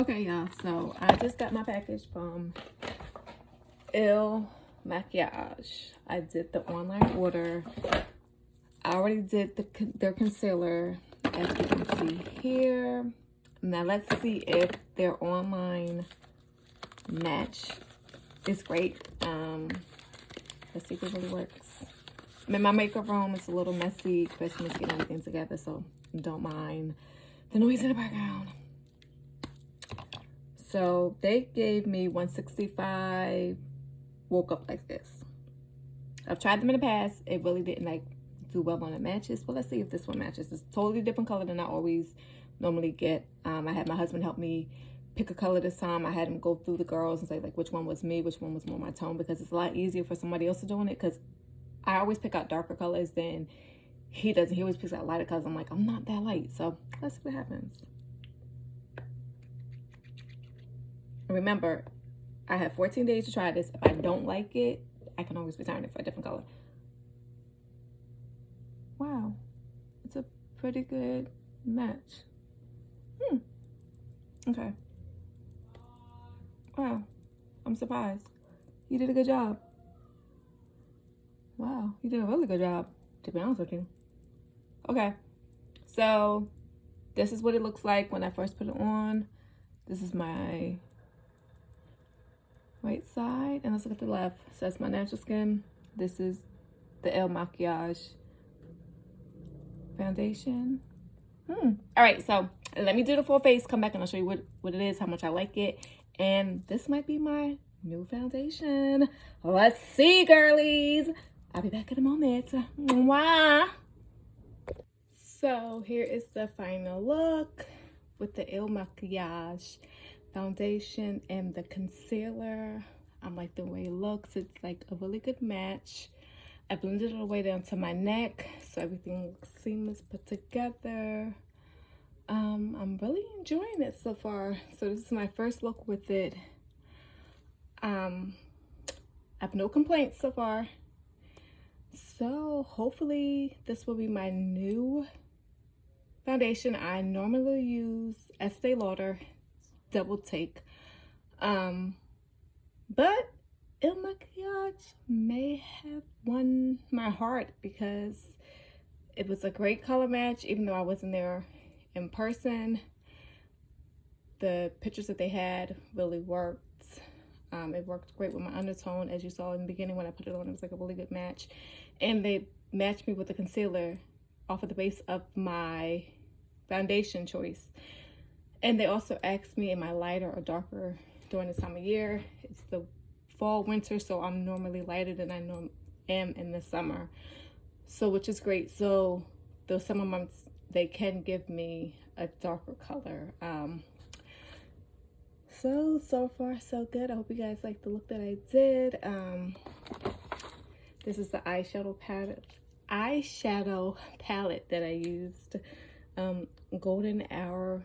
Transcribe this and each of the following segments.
Okay, y'all, so I just got my package from IL Makiage. I did the online order. I already did their concealer, as you can see here. Now let's see if their online match is great. Let's see if it really works. I'm in my makeup room. It's a little messy. Christmas, getting everything together, so don't mind the noise in the background. So they gave me 165, woke up like this. I've tried them in the past. It really didn't like do well on the matches, but let's see if this one matches. It's a totally different color than I always normally get. I had my husband help me pick a color this time. I had him go through the girls and say like which one was me, which one was more my tone, because it's a lot easier for somebody else to doing it, because I always pick out darker colors than he doesn't. He always picks out lighter colors. I'm like, I'm not that light. So let's see what happens. Remember, I have 14 days to try this. If I don't like it, I can always return it for a different color. Wow, it's a pretty good match. Okay. Wow, I'm surprised. You did a good job. Wow, you did a really good job, to be honest with you. Okay, so this is what it looks like when I first put it on. This is my right side, and let's look at the left. So that's my natural skin. This is the IL Makiage foundation. All right, so let me do the full face, come back, and I'll show you what it is, how much I like it. And this might be my new foundation. Let's see, girlies. I'll be back in a moment. Mwah. So here is the final look with the IL Makiage foundation and the concealer. I'm like the way it looks. It's like a really good match. I blended it all the way down to my neck, so everything looks seamless, put together. I'm really enjoying it so far. So this is my first look with it. I have no complaints so far. So hopefully this will be my new foundation. I normally use Estee Lauder Double Take, but IL Makiage may have won my heart because it was a great color match. Even though I wasn't there in person, the pictures that they had really worked. It worked great with my undertone, as you saw in the beginning when I put it on. It was like a really good match, and they matched me with the concealer off of the base of my foundation choice. And they also asked me, am I lighter or darker during this time of year? It's the fall, winter, so I'm normally lighter than I am in the summer, so which is great. So those summer months, they can give me a darker color. So far so good. I hope you guys like the look that I did. This is the eyeshadow palette that I used. Golden Hour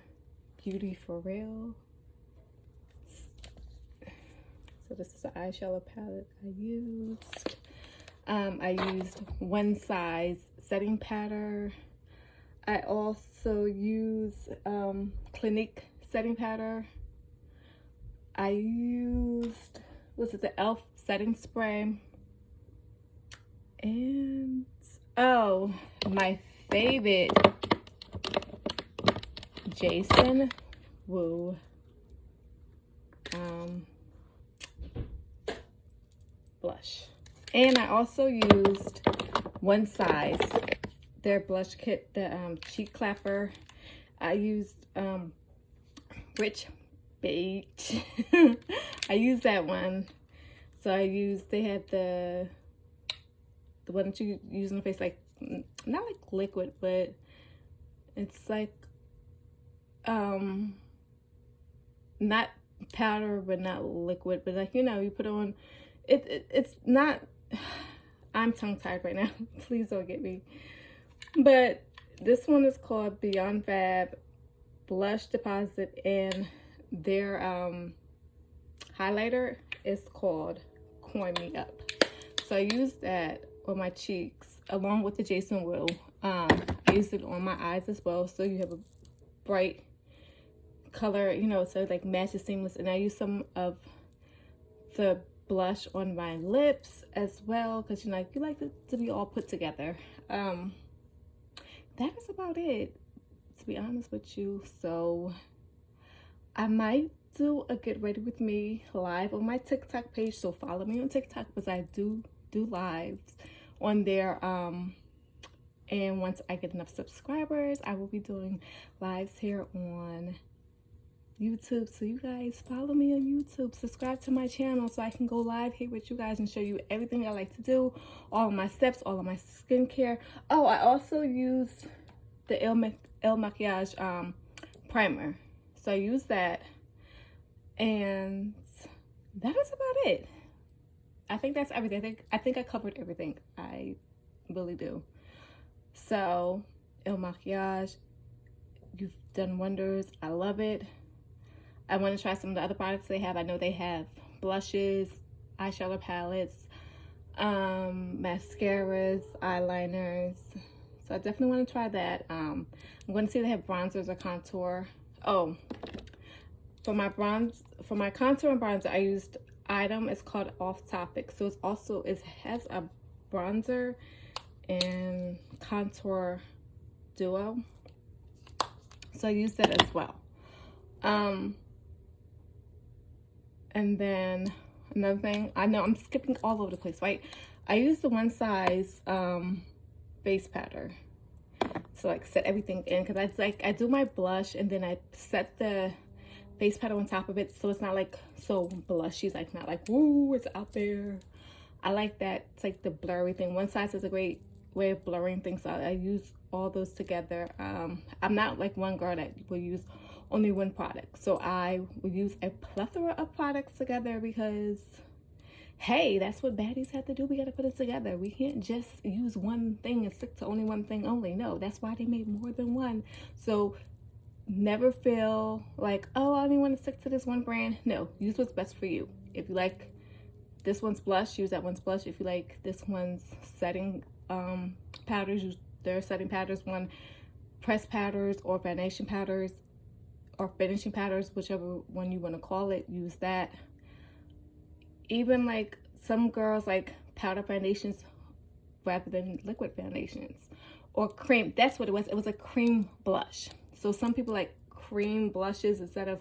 Beauty for Real. So this is the eyeshadow palette I used. I used One Size setting powder. I also use Clinique setting powder. I used, was it the e.l.f. setting spray? And, oh, my favorite Jason Wu blush. And I also used One Size, their blush kit, the cheek clapper. I used Rich Beige. I used that one. So I used, they had the one that you use on the face, like not like liquid, but it's like not powder but not liquid, but like, you know, you put on it's not, I'm tongue-tied right now. Please don't get me. But this one is called Beyond Fab Blush Deposit, and their highlighter is called Coin Me Up. So I used that on my cheeks along with the Jason Wu. I used it on my eyes as well, so you have a bright color, you know, so like matches seamless. And I use some of the blush on my lips as well, because you know, you like it to be all put together. That is about it, to be honest with you. So I might do a get ready with me live on my TikTok page, so follow me on TikTok because I do lives on there. And once I get enough subscribers, I will be doing lives here on YouTube. So you guys follow me on YouTube, subscribe to my channel so I can go live here with you guys and show you everything I like to do, all of my steps, all of my skincare. Oh, I also use the IL Makiage primer. So I use that, and that is about it. I think that's everything. I think I covered everything. I really do. So IL Makiage, you've done wonders. I love it. I want to try some of the other products they have. I know they have blushes, eyeshadow palettes, mascaras, eyeliners. So I definitely want to try that. I'm going to see if they have bronzers or contour. Oh, for my contour and bronzer, I used item. It's called Off Topic. So it has a bronzer and contour duo. So I used that as well. And then another thing, I know I'm skipping all over the place, right? I use the One Size base powder to like set everything in, because I do my blush and then I set the base powder on top of it, so it's not like so blushy. It's like not like woo, it's out there. I like that. It's like the blurry thing. One Size is a great way of blurring things, so I use all those together. I'm not like one girl that will use only one product, so I will use a plethora of products together, because hey, that's what baddies have to do. We got to put it together. We can't just use one thing and stick to only one thing only. No, that's why they made more than one. So never feel like, oh, I only want to stick to this one brand. No, use what's best for you. If you like this one's blush, use that one's blush. If you like this one's setting powders, use their setting powders. One press powders or foundation powders or finishing powders, whichever one you want to call it, use that. Even like some girls like powder foundations rather than liquid foundations, or cream. That's what it was. It was a cream blush. So some people like cream blushes instead of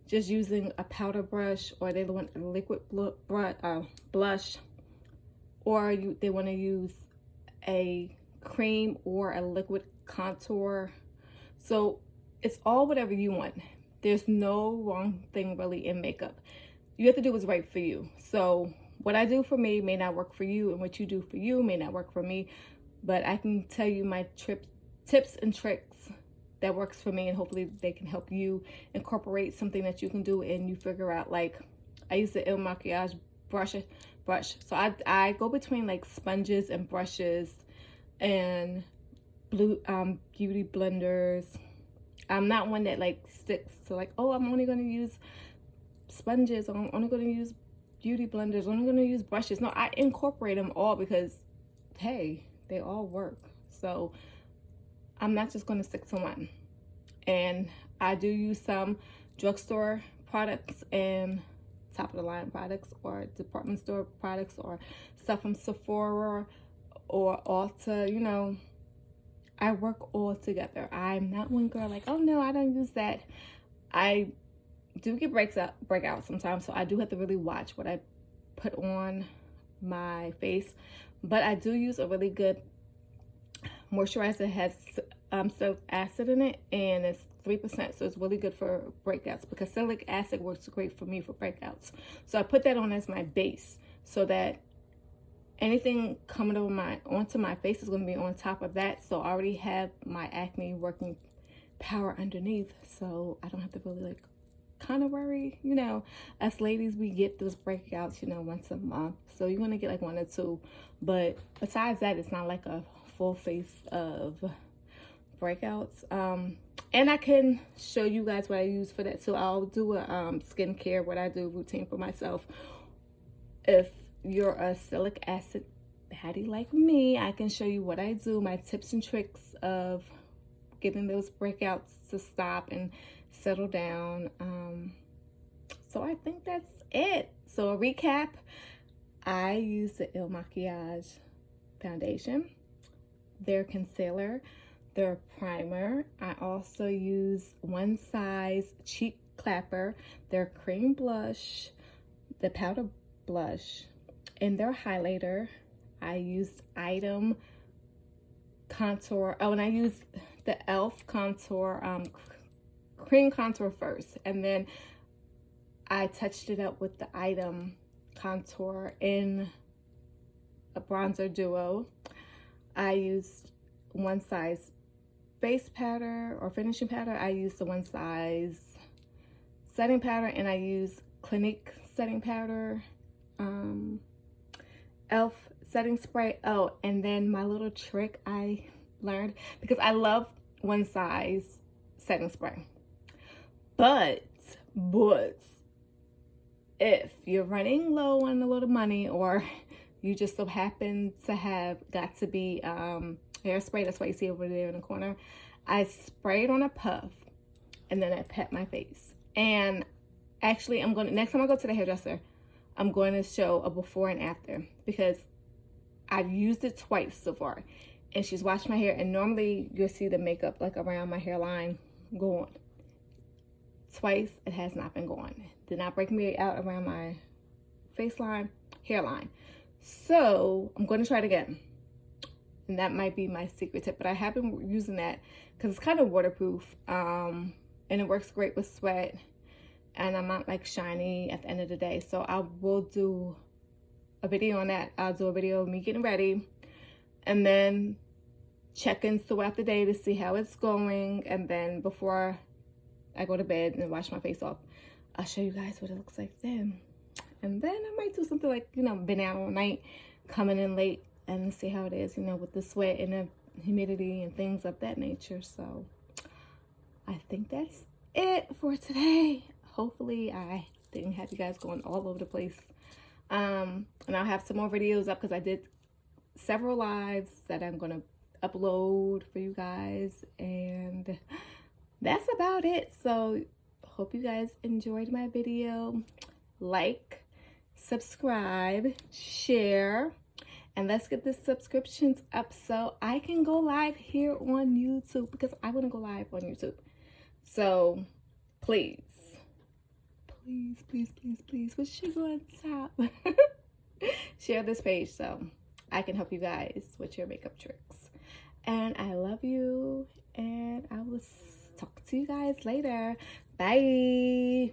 just using a powder brush, or they want a liquid blush, or they want to use a cream or a liquid contour. So it's all whatever you want. There's no wrong thing really in makeup. You have to do what's right for you. So what I do for me may not work for you, and what you do for you may not work for me, but I can tell you my tips and tricks that works for me, and hopefully they can help you incorporate something that you can do and you figure out. Like I use the IL Makiage brush. So I go between like sponges and brushes and beauty blenders. I'm not one that like sticks to like, oh, I'm only going to use sponges, or I'm only going to use beauty blenders, I'm only going to use brushes. No, I incorporate them all, because hey, they all work. So I'm not just going to stick to one. And I do use some drugstore products and top of the line products, or department store products, or stuff from Sephora or Ulta. You know, I work all together. I'm not one girl like, oh no, I don't use that. I do get breakouts sometimes, so I do have to really watch what I put on my face. But I do use a really good moisturizer that has salicylic acid in it, and it's 3%, so it's really good for breakouts, because salicylic acid works great for me for breakouts. So I put that on as my base, so that anything coming over onto my face is going to be on top of that. So I already have my acne working power underneath, so I don't have to really like kind of worry. You know, as ladies, we get those breakouts, you know, once a month, so you want to get like 1 or 2. But besides that, it's not like a full face of breakouts. And I can show you guys what I use for that. So I'll do a skincare, what I do routine for myself. If you're a salicylic acid baddie like me, I can show you what I do, my tips and tricks of getting those breakouts to stop and settle down. So I think that's it. So a recap, I use the IL MAKIAGE foundation, their concealer, their primer. I also use One Size Cheek Clapper, their cream blush, the powder blush, and their highlighter. I used Item contour. Oh, and I used the e.l.f. contour, cream contour first, and then I touched it up with the Item contour in a bronzer duo. I used One Size base powder or finishing powder. I used the One Size setting powder, and I used Clinique setting powder, e.l.f. setting spray. Oh, and then my little trick I learned, because I love One Size setting spray, but if you're running low on a little money, or you just so happen to have got to be hairspray, that's why you see over there in the corner, I sprayed on a puff and then I pat my face. And actually, next time I go to the hairdresser, I'm going to show a before and after, because I've used it twice so far, and she's washed my hair, and normally you'll see the makeup like around my hairline go on. Twice it has not been going. Did not break me out around my face line, hairline. So I'm going to try it again, and that might be my secret tip. But I have been using that because it's kind of waterproof, and it works great with sweat, and I'm not like shiny at the end of the day. So I will do a video on that. I'll do a video of me getting ready, and then check-ins throughout the day to see how it's going, and then before I go to bed and wash my face off, I'll show you guys what it looks like then. And then I might do something like, been out all night, coming in late, and see how it is, with the sweat and the humidity and things of that nature. So I think that's it for today. Hopefully I didn't have you guys going all over the place. And I'll have some more videos up, because I did several lives that I'm going to upload for you guys. And that's about it. So hope you guys enjoyed my video. Like, subscribe, share, and let's get the subscriptions up so I can go live here on YouTube, because I want to go live on YouTube. So please, with sugar on top, share this page so I can help you guys with your makeup tricks. And I love you, and I will talk to you guys later. Bye.